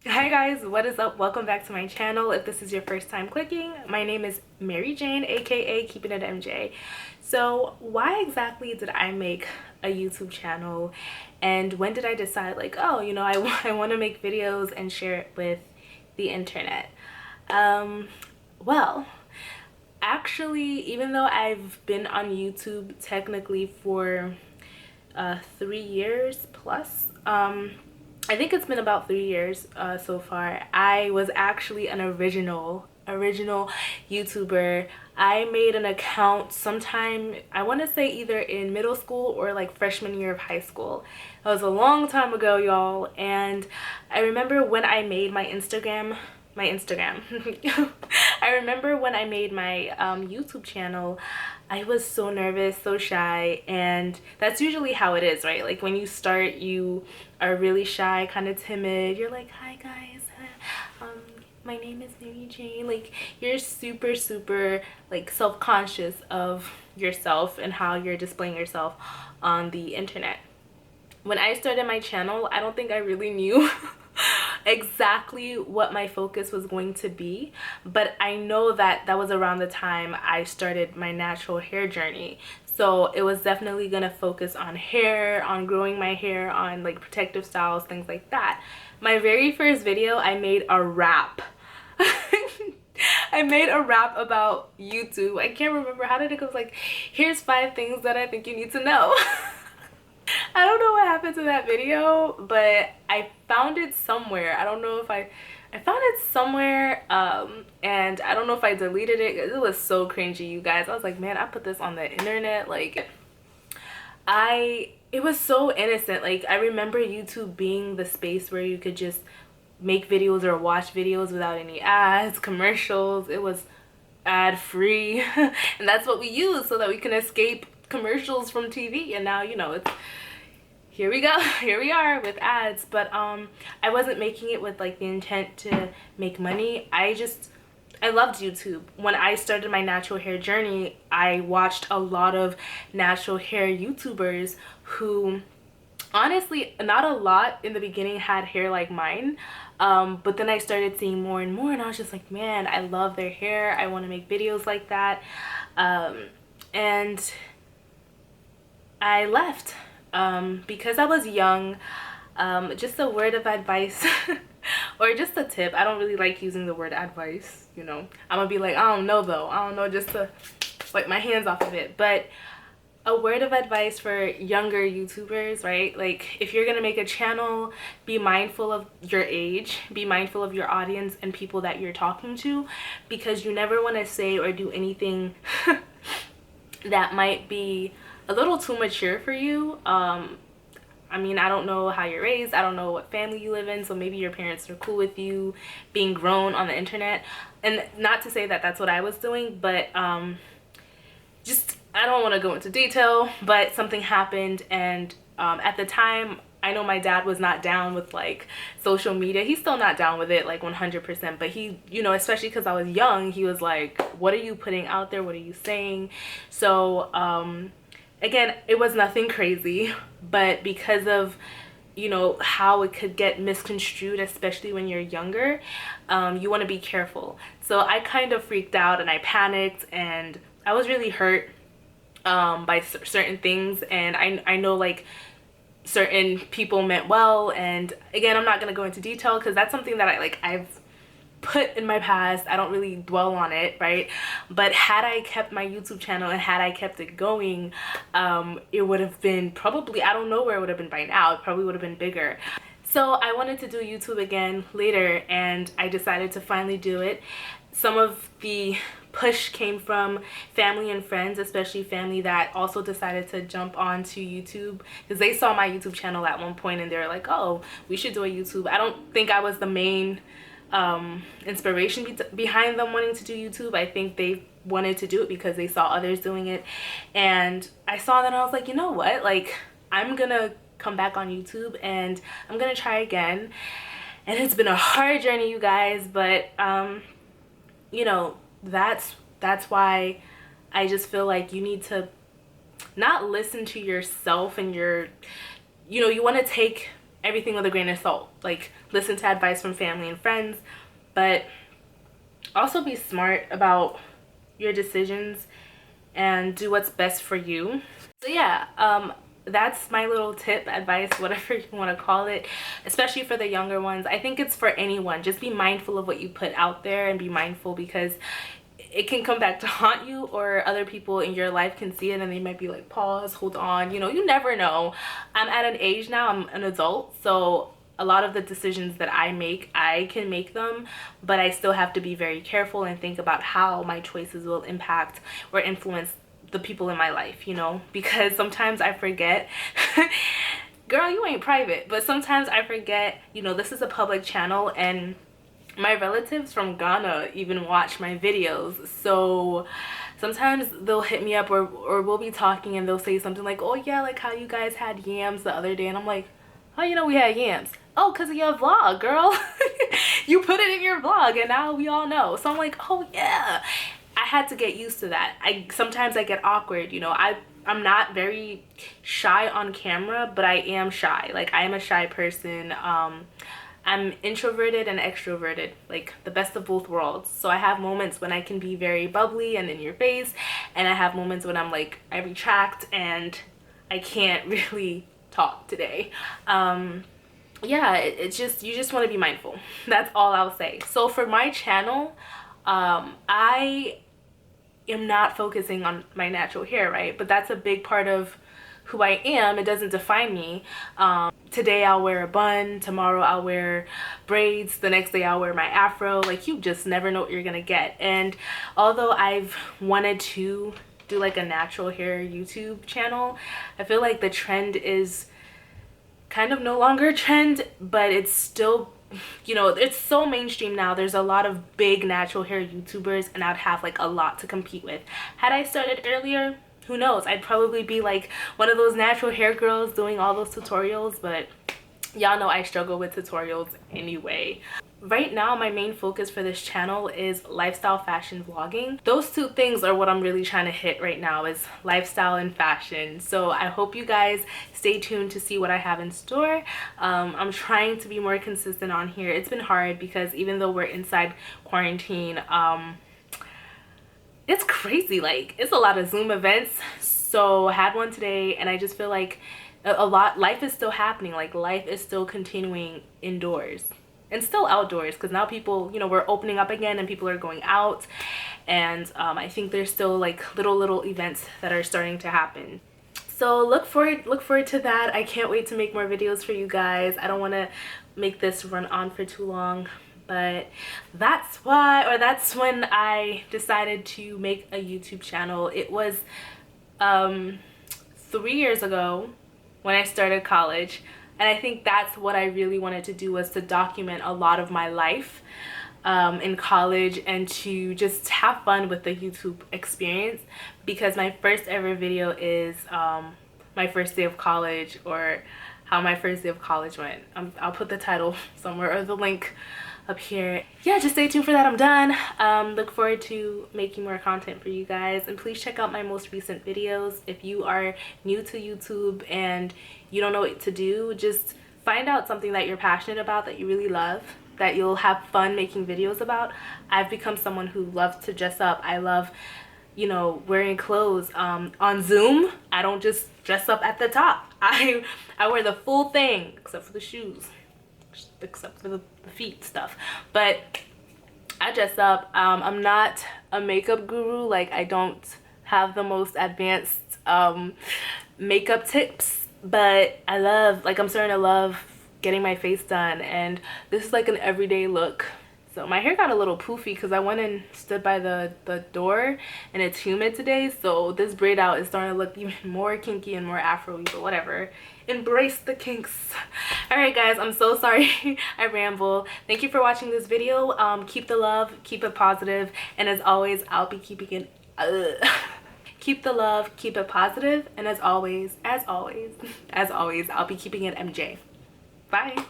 Hi guys, what is up? Welcome back to my channel. If this is your first time clicking, my name is Mary Jane, aka Keeping It MJ. So why exactly did I make a YouTube channel, and when did I decide like, oh, I want to make videos and share it with the internet? Well, actually, even though I've been on YouTube technically for 3 years plus, I think it's been about 3 years so far. I was actually an original YouTuber. I made an account sometime, I want to say either in middle school or like freshman year of high school. That was a long time ago, y'all. And I remember when I made my Instagram. I remember when I made my YouTube channel, I was so nervous, so shy, and that's usually how it is, right? Like when you start, you are really shy, kind of timid. You're like, hi guys, my name is Mary Jane. Like you're super like self-conscious of yourself and how you're displaying yourself on the internet. When I started my channel, I don't think I really knew exactly what my focus was going to be, but I know that that was around the time I started my natural hair journey. So it was definitely gonna focus on hair, on growing my hair, on like protective styles, things like that. My very first video, I made a rap. I made a rap about YouTube. I can't remember, how did it go? It was like, here's 5 things that I think you need to know. I don't know what happened to that video, but I found it somewhere. I don't know if I found it somewhere, and I don't know if I deleted it. It was so cringy, you guys. I was like, man, I put this on the internet. Like, it was so innocent. Like, I remember YouTube being the space where you could just make videos or watch videos without any ads, commercials. It was ad free, and that's what we use so that we can escape commercials from TV. And now, it's here we go, here we are with ads. But I wasn't making it with like the intent to make money. I loved YouTube. When I started my natural hair journey, I watched a lot of natural hair YouTubers who honestly, not a lot in the beginning had hair like mine, but then I started seeing more and more, and I was just like, man, I love their hair. I want to make videos like that. And I left because I was young. Just a word of advice or just a tip. I don't really like using the word advice, I'm gonna be like, I don't know though, I don't know, just to wipe my hands off of it. But a word of advice for younger YouTubers, right? Like, if you're gonna make a channel, be mindful of your age, be mindful of your audience and people that you're talking to, because you never want to say or do anything that might be a little too mature for you. I mean, I don't know how you're raised. I don't know what family you live in. So maybe your parents are cool with you being grown on the internet. And not to say that that's what I was doing, but just, I don't want to go into detail, but something happened. And at the time, I know my dad was not down with like social media. He's still not down with it like 100%, but he, especially because I was young, he was like, what are you putting out there? What are you saying? So again, it was nothing crazy, but because of how it could get misconstrued, especially when you're younger, you want to be careful. So I kind of freaked out and I panicked, and I was really hurt by certain things. And I know like certain people meant well, and again, I'm not gonna go into detail because that's something that I've put in my past. I don't really dwell on it, right? But had I kept my YouTube channel and had I kept it going, it would have been probably, I don't know where it would have been by now. It probably would have been bigger. So I wanted to do YouTube again later, and I decided to finally do it. Some of the push came from family and friends, especially family that also decided to jump onto YouTube because they saw my YouTube channel at one point and they were like, oh, we should do a YouTube. I don't think I was the main inspiration behind them wanting to do YouTube. I think they wanted to do it because they saw others doing it, and I saw that and I was like, you know what, like, I'm gonna come back on YouTube and I'm gonna try again. And it's been a hard journey, you guys, but that's why I just feel like you need to not listen to yourself and your, you want to take everything with a grain of salt. Like, listen to advice from family and friends, but also be smart about your decisions and do what's best for you. So yeah, that's my little tip, advice, whatever you want to call it, especially for the younger ones. I think it's for anyone. Just be mindful of what you put out there, and be mindful, because it can come back to haunt you, or other people in your life can see it and they might be like, pause, hold on, you know, you never know. I'm at an age now, I'm an adult, so a lot of the decisions that I make, I can make them, but I still have to be very careful and think about how my choices will impact or influence the people in my life, you know, because sometimes I forget. Girl, you ain't private, but sometimes I forget, you know, this is a public channel, and my relatives from Ghana even watch my videos. So sometimes they'll hit me up, or we'll be talking and they'll say something like, oh yeah, like how you guys had yams the other day, and I'm like, how you know we had yams? Oh, because of your vlog, girl. You put it in your vlog and now we all know. So I'm like, oh yeah. I had to get used to that. Sometimes I get awkward, you know. I'm not very shy on camera, but I am shy. Like, I am a shy person. I'm introverted and extroverted, like the best of both worlds. So I have moments when I can be very bubbly and in your face, and I have moments when I'm like, I retract and I can't really talk today. Yeah, it's just, you just want to be mindful. That's all I'll say. So for my channel, I am not focusing on my natural hair, right? But that's a big part of who I am. It doesn't define me. Today I'll wear a bun, tomorrow I'll wear braids, the next day I'll wear my afro. Like, you just never know what you're gonna get. And although I've wanted to do like a natural hair YouTube channel, I feel like the trend is kind of no longer a trend, but it's still, you know, it's so mainstream now. There's a lot of big natural hair YouTubers, and I'd have like a lot to compete with. Had I started earlier, who knows, I'd probably be like one of those natural hair girls doing all those tutorials, but y'all know I struggle with tutorials anyway. Right now, my main focus for this channel is lifestyle fashion vlogging. Those two things are what I'm really trying to hit right now, is lifestyle and fashion. So I hope you guys stay tuned to see what I have in store. I'm trying to be more consistent on here. It's been hard because even though we're inside quarantine, it's crazy. Like, it's a lot of Zoom events. So I had one today, and I just feel like life is still happening. Like, life is still continuing indoors and still outdoors, because now people, you know, we're opening up again and people are going out, and I think there's still like little events that are starting to happen. So look forward to that. I can't wait to make more videos for you guys. I don't want to make this run on for too long, but that's when I decided to make a YouTube channel. It was 3 years ago when I started college. And I think that's what I really wanted to do, was to document a lot of my life in college, and to just have fun with the YouTube experience, because my first ever video is my first day of college, or how my first day of college went. I'll put the title somewhere, or the link up here. Yeah, just stay tuned for that. I'm done. Look forward to making more content for you guys, and please check out my most recent videos. If you are new to YouTube and you don't know what to do, just find out something that you're passionate about, that you really love, that you'll have fun making videos about. I've become someone who loves to dress up. I love, you know, wearing clothes. On Zoom, I don't just dress up at the top. I wear the full thing, except for the shoes, except for the feet stuff. But I dress up. I'm not a makeup guru. Like, I don't have the most advanced makeup tips, but I love, like, I'm starting to love getting my face done, and this is like an everyday look. So my hair got a little poofy because I went and stood by the door, and it's humid today, so this braid out is starting to look even more kinky and more afro-y, but whatever. Embrace the kinks. All right guys, I'm so sorry I ramble. Thank you for watching this video. Keep the love, keep it positive, and as always, I'll be keeping it keep the love, keep it positive, and as always, I'll be keeping it MJ. Bye.